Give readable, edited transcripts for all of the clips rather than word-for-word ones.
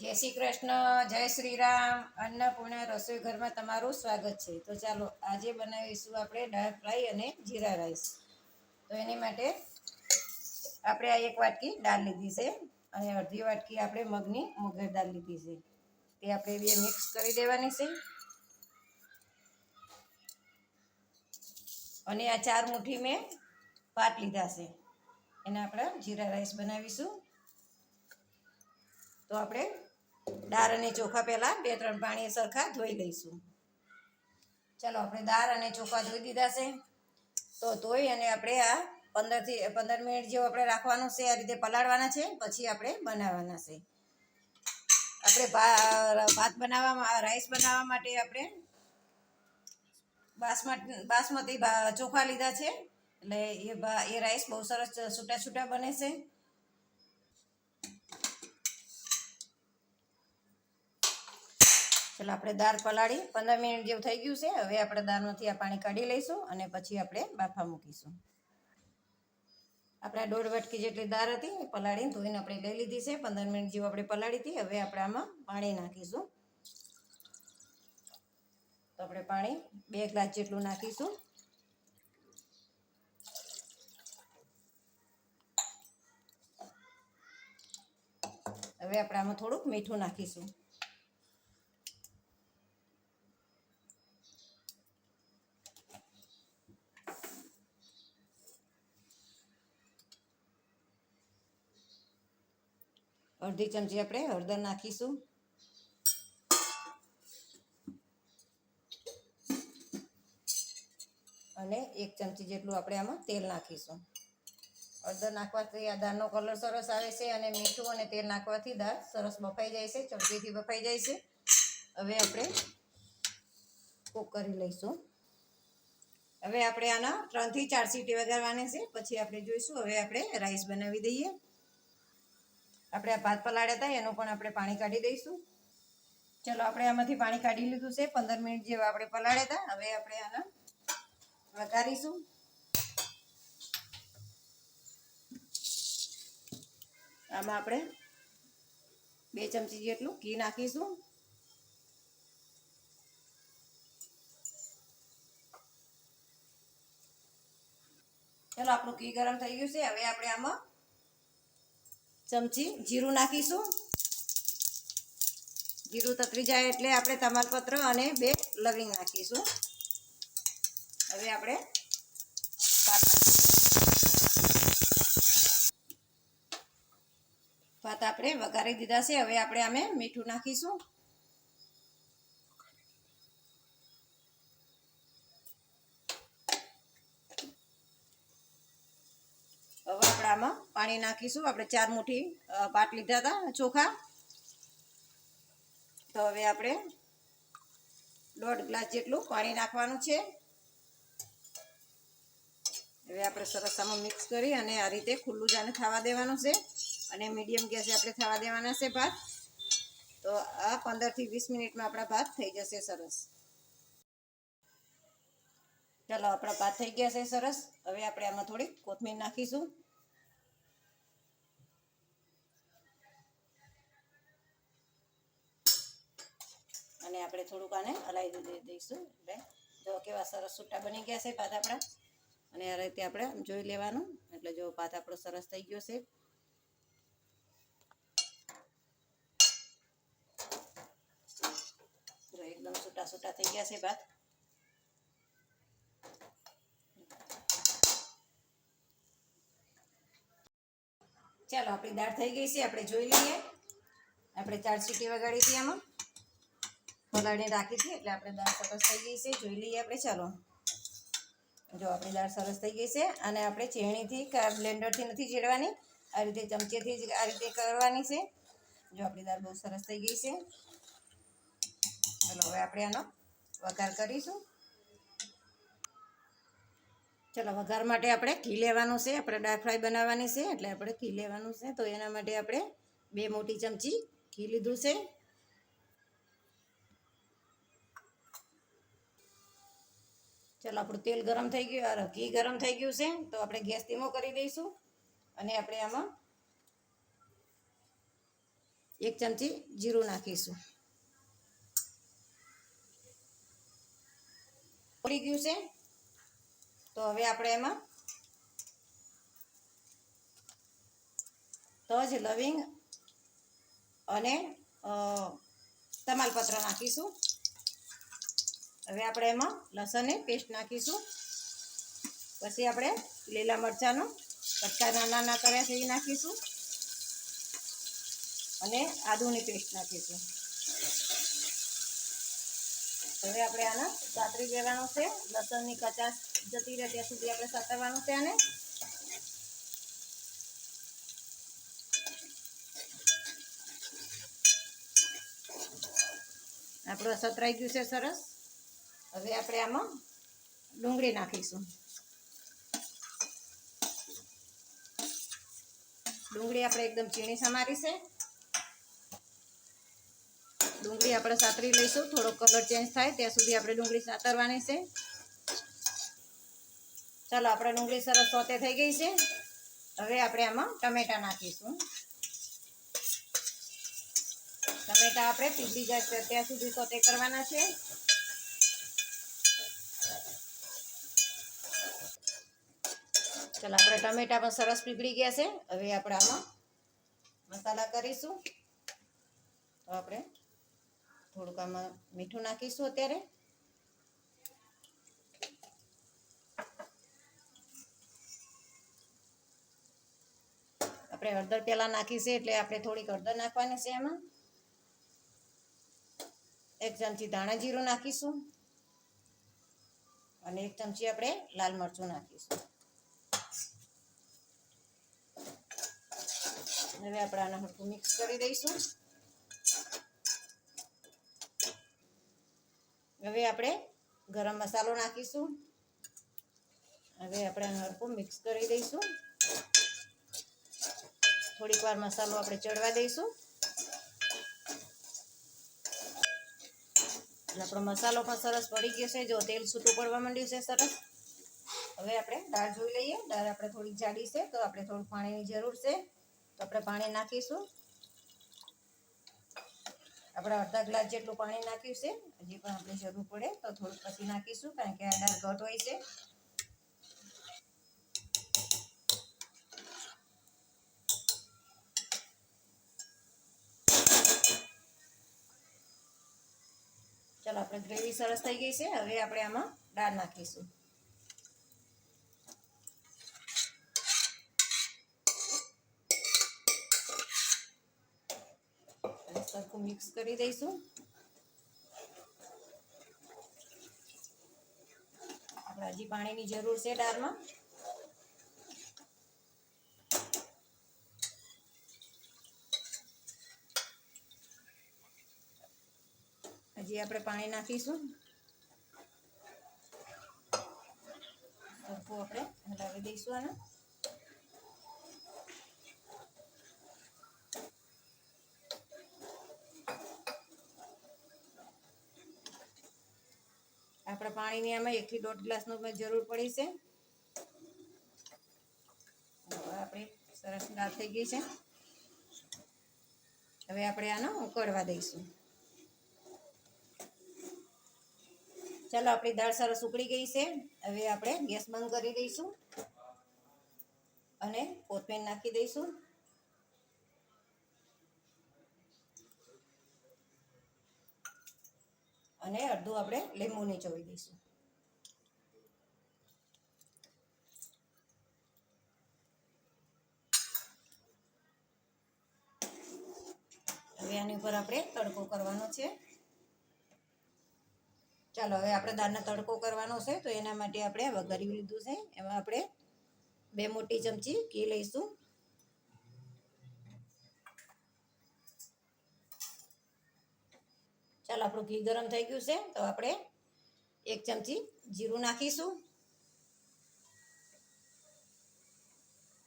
જય શ્રી કૃષ્ણ, જય શ્રી રામ. અન્નપૂર્ણા રસોઈ ઘરમાં તમારું સ્વાગત છે. તો ચાલો આજે બનાવીશું આપણે દાળ ફ્રાય અને જીરા રાઈસ. તો એની માટે આપણે આ 1 વાટકી દાળ લીધી છે અને અડધી વાટકી આપણે મગની મુગર દાળ લીધી છે. તે આપણે બે મિક્સ કરી દેવાની છે. અને આ 4 મુઠ્ઠી મેં પાટ લીધા છે. એના આપણે જીરા રાઈસ બનાવીશું. તો આપણે દાળ અને ચોખા પહેલાં 2-3 પાણી સરખા ધોઈ લઈશું. ચાલો આપણે દાળ અને ચોખા ધોઈ દીધા છે. તો ધોઈ અને આપણે આ 15 મિનિટ જેવું આપણે રાખવાનું છે. આ રીતે પલાળવાના છે. પછી આપણે બનાવવાના છે. આપણે ભાત બનાવવા રાઈસ બનાવવા માટે આપણે બાસમતી ચોખા લીધા છે. એટલે એ રાઈસ બહુ સરસ છૂટા છૂટા બને છે. ચાલો આપણે દાળ પલાળી 15 મિનિટ જેવું થઈ ગયું છે. હવે આપણે દાળમાંથી આ પાણી કાઢી લઈશું અને પછી આપણે બાફા મૂકીશું. આપણે 1.5 વાટકી જેટલી દાળ હતી એ પલાળીને ધોઈને આપણે લઈ લીધી છે. 15 મિનિટ જેવું આપણે પલાળી હતી. હવે આપણે આમાં પાણી નાખીશું. તો આપણે પાણી 2 ગ્લાસ જેટલું નાખીશું. હવે આપણે આમાં થોડુંક મીઠું નાખીશું. અડધી ચમચી આપણે હળદર નાખીશું. અને 1 ચમચી જેટલું આપણે આમાં તેલ નાખીશું. હળદર નાખવાથી આ દાળનો કલર સરસ આવે છે અને મીઠું અને તેલ નાખવાથી દાળ સરસ બફાઈ જાય છે, ચમચીથી બફાઈ જાય છે. હવે આપણે કૂક કરી લઈશું. હવે આપણે આના 3 થી 4 સીટી વગાડવાની છે. પછી આપણે જોઈશું. હવે આપણે રાઈસ બનાવી દઈએ. આપણે આ ભાત પલાળ્યા હતા એનું પણ આપણે પાણી કાઢી દઈશું. ચલો આપણે આમાંથી પાણી કાઢી લીધું છે. 15 મિનિટ જેવા આપણે પલાળ્યા હતા. હવે આપણે આના વઘારીશું. આમાં આપણે 2 ચમચી જેટલું ઘી નાખીશું. ચલો આપણું ઘી ગરમ થઈ ગયું છે. હવે આપણે આમાં ચમચી જીરું નાખીશું. જીરું તતરી જાય એટલે આપણે તમાલપત્ર અને 2 લવિંગ નાખીશું. હવે આપણે ભાત આપણે વઘારી દીધા છે. હવે આપણે આમે મીઠું નાખીશું. હવે આપણે આમાં પાણી નાખીશું. આપણે 4 મુઠ્ઠી પાટ લીધા હતા ચોખા. તો હવે આપણે 1.5 ગ્લાસ જેટલું પાણી નાખવાનું છે. હવે આપણે સરસ આમાં મિક્સ કરી અને આ રીતે ખુલ્લું જાને થવા દેવાનું છે. અને મીડિયમ ગેસે આપણે થવા દેવાના છે ભાત. તો આ 15 થી 20 મિનિટમાં આપણા ભાત થઈ જશે સરસ. ચાલો આપણા ભાત થઈ ગયા છે સરસ. હવે આપણે આમાં થોડી કોથમીર નાખીશું. અને આપણે થોડુંક આને હલાવી દઈશું. એટલે જો કેવા સરસ છૂટા બની ગયા છે ભાત આપણા. અને આ રીતે આપણે જોઈ લેવાનું. એટલે જો ભાત આપણો સરસ થઈ ગયો છે. જો એકદમ છૂટા છૂટા થઈ ગયા છે ભાત. ચાલો આપણી દાળ થઈ ગઈ છે. આપણે જોઈ લઈએ. આપણે 4 સીટી વગાડી હતી આમાં પલાળીને રાખી હતી. એટલે આપણે દાળ સરસ થઈ ગઈ છે. જોઈ લઈએ આપણે. ચાલો જો આપણી દાળ સરસ થઈ ગઈ છે. અને આપણે ચેણીથી કે બ્લેન્ડરથી નથી ચેડવાની. આ રીતે ચમચેથી જ આ રીતે કરવાની છે. જો આપણી દાળ બહુ સરસ થઈ ગઈ છે. ચાલો હવે આપણે આનો વઘાર કરીશું. ચલો વઘાર માટે આપણે ઘી લેવાનું છે. આપણે દાળ ફ્રાય બનાવવાની છે એટલે આપણે ઘી લેવાનું છે. તો એના માટે આપણે 2 મોટી ચમચી ઘી લીધું છે. ચાલો આપણું તેલ ગરમ થઈ ગયું, ઘી ગરમ થઈ ગયું છે. તો આપણે ગેસ ધીમો કરી દઈશું. અને આપણે આમાં 1 ચમચી જીરું નાખીશું. પડી ગયું છે તો હવે આપણે એમાં તજ, લવિંગ અને તમાલપત્ર નાખીશું. હવે આપણે એમાં લસણની પેસ્ટ નાખીશું. પછી આપણે લીલા મરચાંનો કટકા નાના નાના કર્યા છે એ નાખીશું અને આદુની પેસ્ટ નાખીશું. હવે આપણે આને સાતરી દેવાનું છે. લસણની કચાશ જતી રહે ત્યાં સુધી આપણે સાતરવાનું છે આને. આપણું સતરાઈ ગયું છે સરસ. હવે આપણે આમાં ડુંગળી નાખીશું. ડુંગળી આપણે એકદમ ઝીણી સમારી છે. ડુંગળી આપણે સાતરી લઈશું. થોડો કલર ચેન્જ થાય ત્યાં સુધી આપણે ડુંગળી સાતરવાની છે. ચાલો, આપણે ડુંગળી સરસ સોતે થઈ ગઈ છે. હવે આપણે આમાં ટમેટા નાખીશું. ટમેટા આપણે પીગળી જાય ત્યાં સુધી સોતે કરવાના છે. ચાલો, આપણે ટમેટા પણ સરસ પીગળી ગયા છે. હવે આપણે આમાં મસાલા કરીશું. તો આપણે થોડુંક આમાં મીઠું નાખીશું. અત્યારે આપણે હળદર પહેલાં નાખી છે એટલે આપણે થોડીક હળદર નાખવાની છે એમાં. 1 ચમચી ધાણા જીરું નાખીશું અને 1 ચમચી આપણે લાલ મરચું નાખીશું. હવે આપણે આને હળવું મિક્સ કરી દઈશું. હવે આપણે ગરમ મસાલો નાખીશું. હવે આપણે આને હળવું મિક્સ કરી દઈશું. થોડીક વાર મસાલો આપણે ચડવા દઈશું. આપણો મસાલો પણ સરસ પડી ગયો છે. જો તેલ છૂટું પડવા માંડ્યું છે સરસ. હવે આપણે દાળ જોઈ લઈએ. દાળ આપણે થોડીક જાડી છે તો આપણે થોડું પાણીની જરૂર છે. તો આપણે પાણી નાખીશું. આપણે અડધા ગ્લાસ જેટલું પાણી નાખ્યું છે. હજી પણ આપણે જરૂર પડે તો થોડુંક પછી નાખીશું, કારણ કે આ દાળ ઘટ હોય છે. ચાલો, આપણે ગ્રેવી સરસ થઈ ગઈ છે. હવે આપણે આમાં દાળ નાખીશું. સરખું મિક્સ કરી દઈશું. આપણે હજી પાણીની જરૂર છે દાળમાં. હજી આપણે પાણી નાખીશું. સરખું આપણે હલાવી દઈશું આને. આપણે પાણીની આમાં 1 થી 1.5 ગ્લાસનો જરૂર પડી છે. આપણે સરસ દાળ થઈ ગઈ છે. હવે આપણે આને ઉકળવા દઈશું. ચાલો, આપણી દાળ સરસ ઉકળી ગઈ છે. હવે આપણે ગેસ બંધ કરી દઈશું અને કોથમીર નાખી દઈશું. અને અડધું આપણે લીંબુ નીચોવી દઈશું. હવે આની ઉપર આપણે તડકો કરવાનો છે. ચાલો, હવે આપણે દાળને તડકો કરવાનો છે તો એના માટે આપણે વઘારી લીધું છે. એમાં આપણે 2 મોટી ચમચી ઘી લઈશું. ચાલો, આપણું ઘી ગરમ થઈ ગયું છે તો આપણે 1 ચમચી જીરું નાખીશું.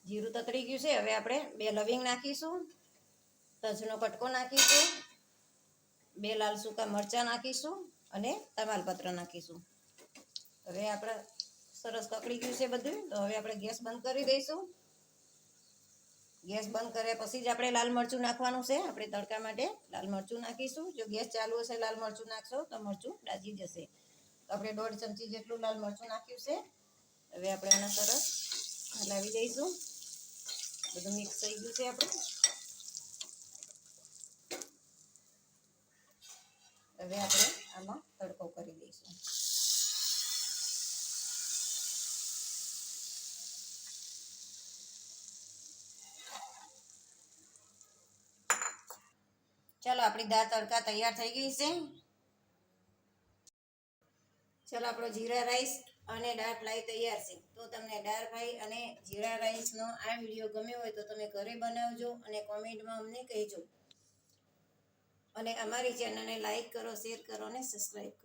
જીરું તતરી ગયું છે. હવે આપણે 2 લવિંગ નાખીશું. તજનો કટકો નાખીશું. 2 લાલ સૂકા મરચાં નાખીશું અને તમાલપત્ર નાખીશું. હવે આપણે સરસ કકડી ગયું છે બધું. તો હવે આપણે ગેસ બંધ કરી દઈશું. ગેસ બંધ કર્યા પછી જ આપણે લાલ મરચું નાખવાનું છે. આપણે તડકા માટે લાલ મરચું નાખીશું. જો ગેસ ચાલુ હશે લાલ મરચું નાખશો તો મરચું દાજી જશે. તો આપણે 1.5 ચમચી જેટલું લાલ મરચું નાખ્યું છે. હવે આપણે આને સરસ હલાવી દઈશું. બધું મિક્સ થઈ ગયું છે આપણે. હવે આપણે આમાં તડકો કરી દઈશું. ચાલો આપણી દાળ તડકા તૈયાર થઈ ગઈ છે. ચાલો આપણો જીરા રાઈસ અને દાળ ફ્રાય તૈયાર છે. તો તમને દાળ ફ્રાય અને જીરા રાઈસનો આ વિડીયો ગમ્યો હોય તો તમે ઘરે બનાવજો અને કોમેન્ટમાં અમને કહેજો. અને અમારી ચેનલને લાઈક કરો, શેર કરો અને સબસ્ક્રાઈબ કરો.